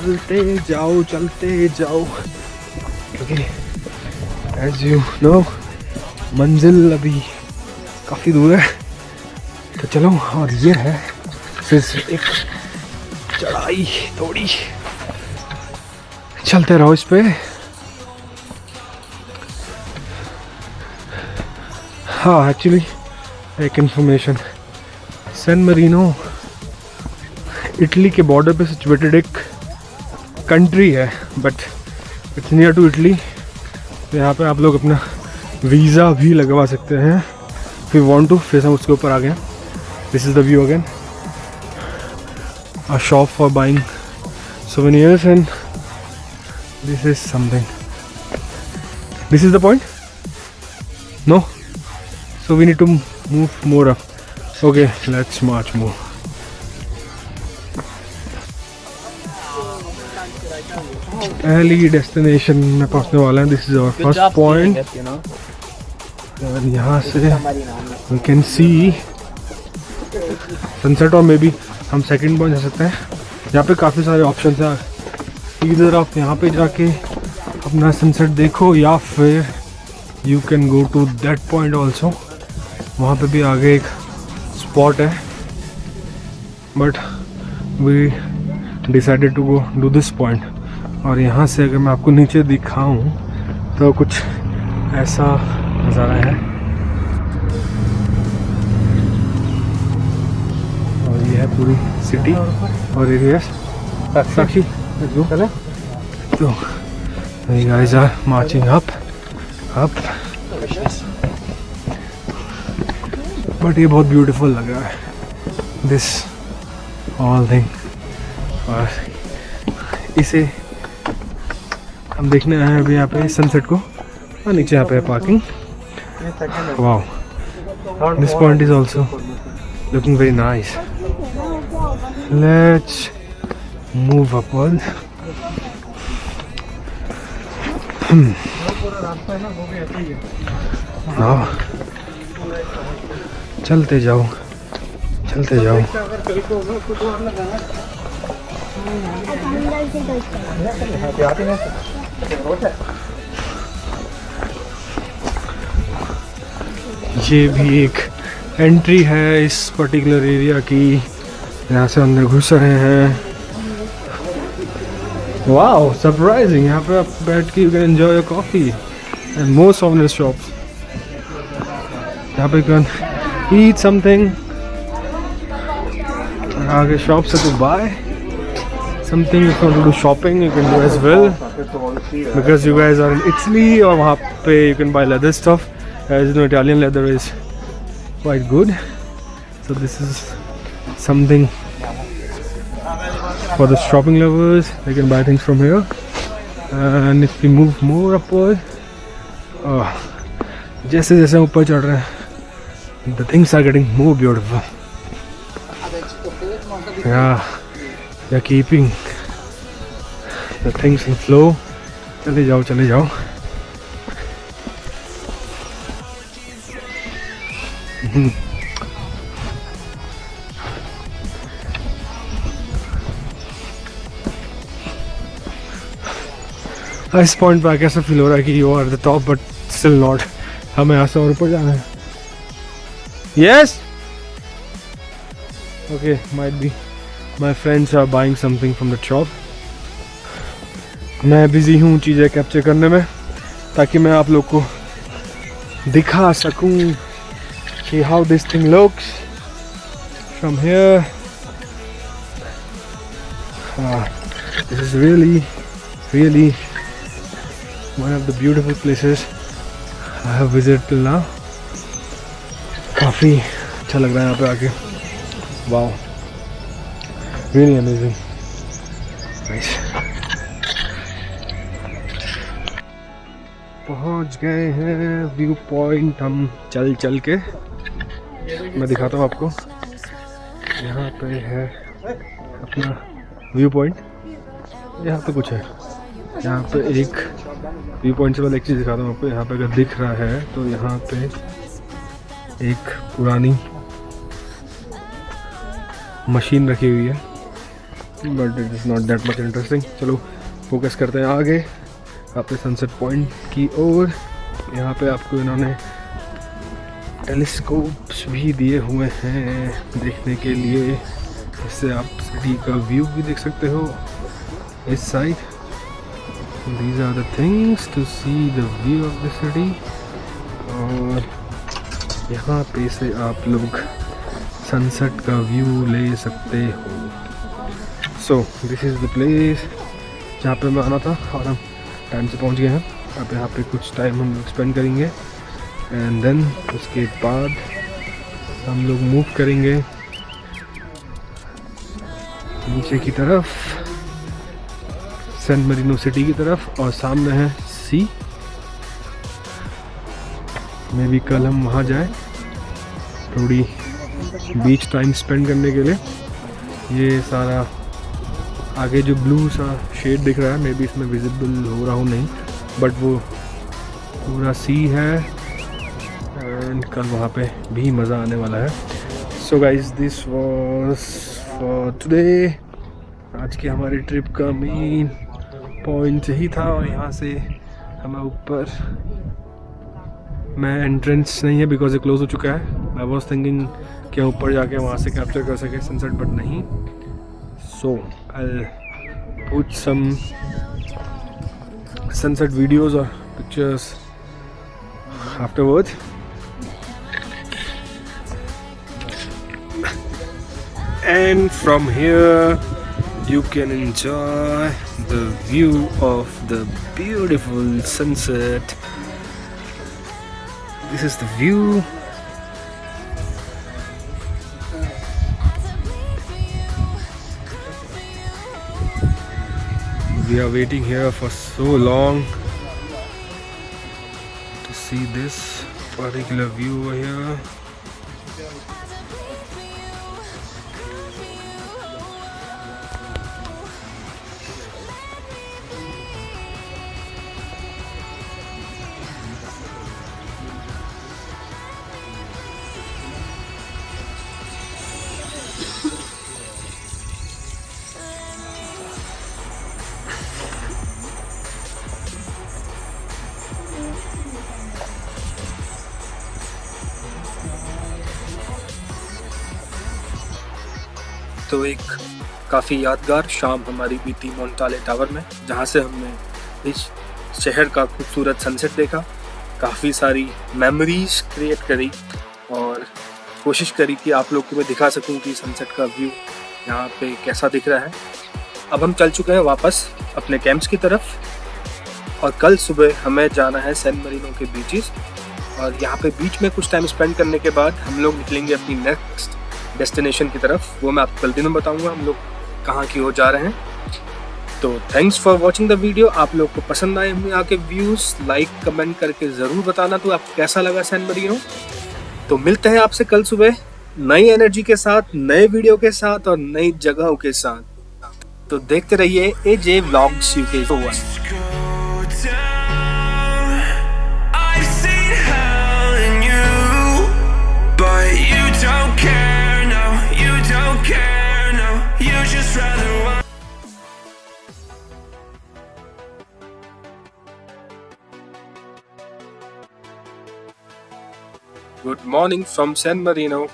चलते जाओ क्योंकि एज यू नो मंजिल अभी काफ़ी दूर है। तो चलो, और ये है फिर एक चढ़ाई थोड़ी, चलते रहो इस पे। हाँ, एक्चुअली एक इंफॉर्मेशन, सैन मरीनो इटली के बॉर्डर पे सिचुएटेड एक कंट्री है, but it's near to Italy. तो यहाँ पे आप लोग अपना वीज़ा भी लगवा सकते हैं if you want to। फिर हम उसके ऊपर आ गए। This is the view again, a shop for buying souvenirs, and this is something. This is the point? No? So we need to move more up. Okay, let's march more. पहली destination में पहुंचने वाला है। This is our first point, और यहाँ से we can see sunset, और maybe हम सेकंड पॉइंट जा सकते हैं। यहाँ पे काफ़ी सारे ऑप्शन हैं, इधर आप यहाँ पे जाके अपना सनसेट देखो, या फिर you can go to that point also. वहाँ पे भी आगे एक स्पॉट है, but we decided to go do this point. और यहाँ से अगर मैं आपको नीचे दिखाऊं तो कुछ ऐसा नज़ारा है, और ये है पूरी सिटी और एरियाज। साक्षी, तो you guys are marching up, but ये बहुत ब्यूटीफुल लग रहा है दिस ऑल थिंग। और इसे हम देखने आए हैं अभी यहाँ पे सनसेट को, और नीचे यहाँ पे है parking. Wow, this point is also looking very nice. Let's move upward. चलते जाओ, चलते जाओ। ये भी एक एंट्री है इस पर्टिकुलर एरिया की, यहाँ से अंदर घुस रहे हैं। वाओ, सरप्राइजिंग, यहाँ पे आप बैठ के you can enjoy your coffee and more souvenir shops. यहाँ पे कैन ईट समथिंग, आगे शॉप्स है तो bye something। If you want to do shopping, you can do as well, because you guys are in Italy, और वहाँ पे you can buy leather stuff. As you know, Italian leather is quite good, so this is something for the shopping lovers. They can buy things from here. And if we move more upward, जैसे जैसे ऊपर चढ़ रहे हैं, the things are getting more beautiful. Yeah. They are keeping the things in flow. चले जाओ, चले जाओ। इस पॉइंट पर आके ऐसा फील हो रहा है कि you are the top, but still not. हमें यहाँ से और ऊपर जाना है। Yes, okay, might be My friends are buying something from the shop. मैं बिजी हूँ चीज़ें कैप्चर करने में, ताकि मैं आप लोग को दिखा सकूँ कि how this thing looks from here. This is really one of the beautiful places I have visited till now. काफ़ी अच्छा लग रहा है यहाँ पे आके। Wow. Really amazing. Nice. पहुंच गए हैं व्यू पॉइंट हम चल चल के। मैं दिखाता हूँ आपको, यहाँ पे है अपना व्यू पॉइंट। यहाँ पे कुछ है, यहाँ पे एक व्यू पॉइंट से पहले एक चीज़ दिखाता हूँ आपको। यहाँ पे अगर दिख रहा है तो यहाँ पे एक पुरानी मशीन रखी हुई है, but it is not that much interesting. चलो फोकस करते हैं आगे अपने सनसेट पॉइंट की ओर। यहाँ पे आपको इन्होंने टेलीस्कोप्स भी दिए हुए हैं देखने के लिए, इससे आप सिटी का व्यू भी देख सकते हो इस side. These are the things to see the view of the city. और यहाँ पे से आप लोग सनसेट का व्यू ले सकते हो। So this is the place जहाँ पे मैं आना था और हम टाइम से पहुँच गए हैं। अब यहाँ पे कुछ टाइम हम लोग स्पेंड करेंगे एंड देन उसके बाद हम लोग मूव करेंगे नीचे की तरफ, सैन मरीनो सिटी की तरफ, और सामने है सी। मे भी कल हम वहाँ जाए थोड़ी बीच टाइम स्पेंड करने के लिए। ये सारा आगे जो ब्लू सा शेड दिख रहा है, मे बी इसमें विजिबल हो रहा हो नहीं, बट वो पूरा सी है एंड कल वहाँ पे भी मज़ा आने वाला है। So guys this was for today. आज की हमारी ट्रिप का मेन पॉइंट यही था, और यहाँ से हमें ऊपर मैं एंट्रेंस नहीं है बिकॉज ये क्लोज हो चुका है। आई वॉज थिंकिंग कि ऊपर जाके वहाँ से कैप्चर कर सके सनसेट, बट नहीं। So I put some sunset videos और pictures afterwards. And from here you can enjoy the view of the beautiful sunset. This is the view. We are waiting here for so long to see this particular view over here. तो एक काफ़ी यादगार शाम हमारी बीती मोंटाले tower में, जहाँ से हमने इस शहर का खूबसूरत सनसेट देखा, काफ़ी सारी मेमोरीज क्रिएट करी और कोशिश करी कि आप लोग को मैं दिखा सकूं कि सनसेट का व्यू यहाँ पे कैसा दिख रहा है। अब हम चल चुके हैं वापस अपने कैंप्स की तरफ, और कल सुबह हमें जाना है सैन मरीनो के बीचेस, और यहाँ पे बीच में कुछ टाइम स्पेंड करने के बाद हम लोग निकलेंगे अपनी नेक्स्ट डेस्टिनेशन की तरफ। वो मैं आपको कल दिन में बताऊंगा हम लोग कहाँ की ओर जा रहे हैं। तो thanks for watching the video. आप लोग को पसंद आए हमें यहाँ के व्यूज़, लाइक कमेंट करके ज़रूर बताना तो आपको कैसा लगा सैन मरीनो। तो मिलते हैं आपसे कल सुबह नई एनर्जी के साथ, नए वीडियो के साथ और नई जगहों के साथ। तो देखते रहिए AJ Vlogs UK। Good morning from San Marino.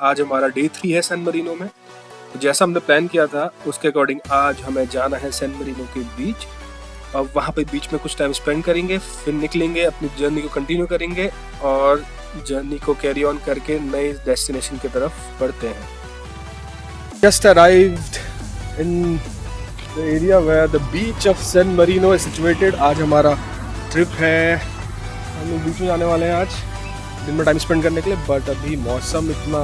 आज हमारा डे 3 है सैन मरीनो में। तो जैसा हमने प्लान किया था उसके अकॉर्डिंग आज हमें जाना है सैन मरीनो के बीच, और वहाँ पे बीच में कुछ टाइम स्पेंड करेंगे, फिर निकलेंगे अपनी जर्नी को कंटिन्यू करेंगे और जर्नी को कैरी ऑन करके नए डेस्टिनेशन की तरफ बढ़ते हैं। Just arrived in the area where the beach of San Marino is situated. आज हमारा ट्रिप है, हम लोग बीच में जाने वाले हैं आज दिन में टाइम स्पेंड करने के लिए, बट अभी मौसम इतना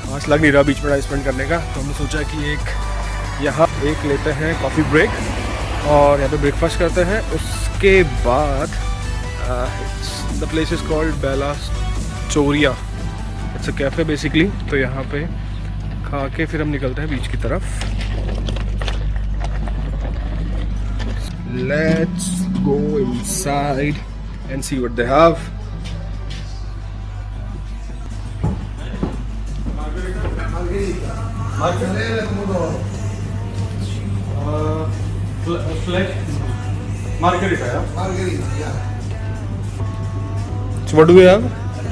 खास लग नहीं रहा बीच में टाइम स्पेंड करने का। तो हमने सोचा कि यहाँ एक लेते हैं कॉफ़ी ब्रेक और यहाँ पे ब्रेकफास्ट करते हैं। उसके बाद द प्लेस इज कॉल्ड बेला चोरिया, इट्स अ कैफ़े बेसिकली। तो यहाँ पे खा के फिर हम निकलते हैं बीच की तरफ। Let's go inside and see what they have. Fleck Margarita, yeah? Margarita, yeah. So what do we have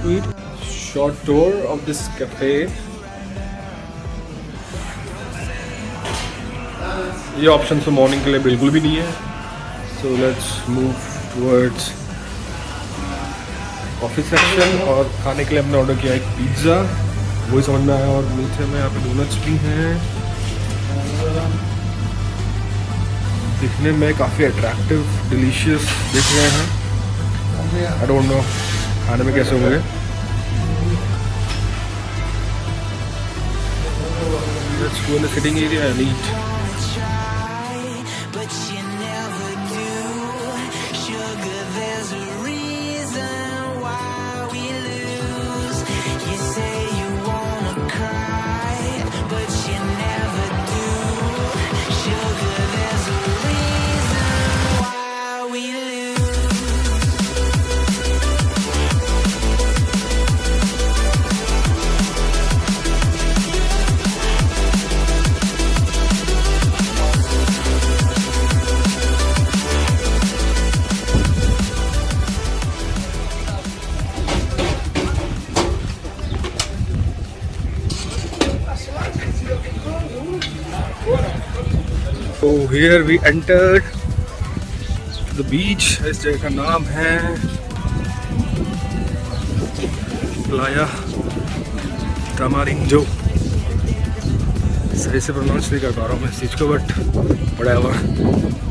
to eat? Short tour of this cafe. ये ऑप्शन तो मॉर्निंग के लिए बिल्कुल भी नहीं है. So let's move towards coffee section. और खाने के लिए हमने ऑर्डर किया एक पिज़्ज़ा, वही समझ में आया. और मीठे में यहाँ पे डोनट्स भी हैं. दिखने में काफ़ी अट्रैक्टिव, डिलीशियस दिख रहे हैं. आई डोंट नो खाने में कैसे होंगे. Let's go in the sitting area and eat. So here we entered the beach. इस जगह का नाम है प्लाया टामारिंजो. सही से प्रोनाउंस नहीं कर पा रहा हूँ मैं इस चीज़ को, but whatever.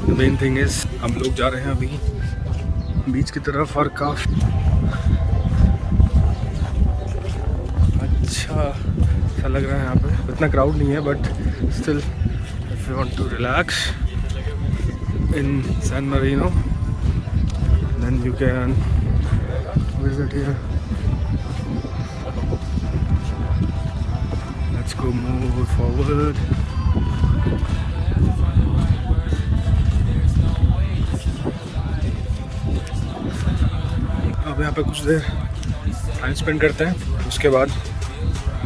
The main thing is हम लोग जा रहे हैं अभी बीच की तरफ. और काफ़ी अच्छा सा लग रहा है यहाँ पे. इतना क्राउड नहीं है, but still if you want to relax in San Marino, then you can visit here. Let's go move forward. अब यहाँ पे कुछ देर टाइम स्पेंड करते हैं. उसके बाद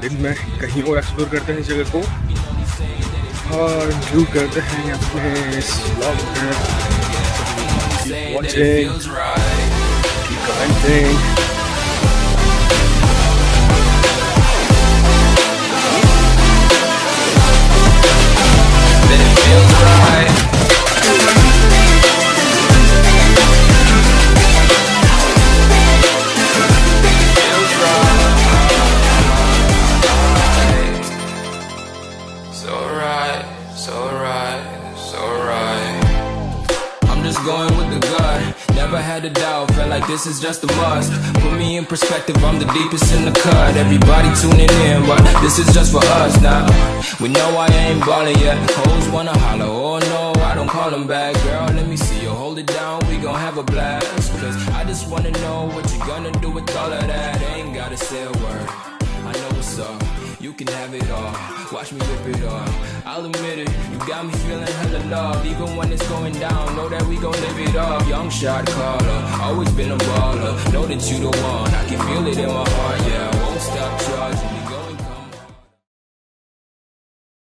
दिन में कहीं और एक्सप्लोर करते हैं इस जगह को और इंक्लूड करते हैं अपने इस व्लॉग में. Watching, commenting. Going with the gut, never had a doubt, felt like this is just a must. Put me in perspective, I'm the deepest in the cut. Everybody tuning in, but this is just for us now. We know I ain't ballin' yet. Hoes wanna holler, oh no, I don't call them back. Girl, let me see you hold it down, we gon' have a blast. Cause I just wanna know what you gonna do with all of that. Ain't gotta say a word, I know what's up. You can have it all, watch me rip it off. I'll admit it, you got me feeling hella loved. Even when it's going down, know that we gon' live it up. Young shot caller, always been a baller. Know that you the one, I can feel it in my heart, yeah.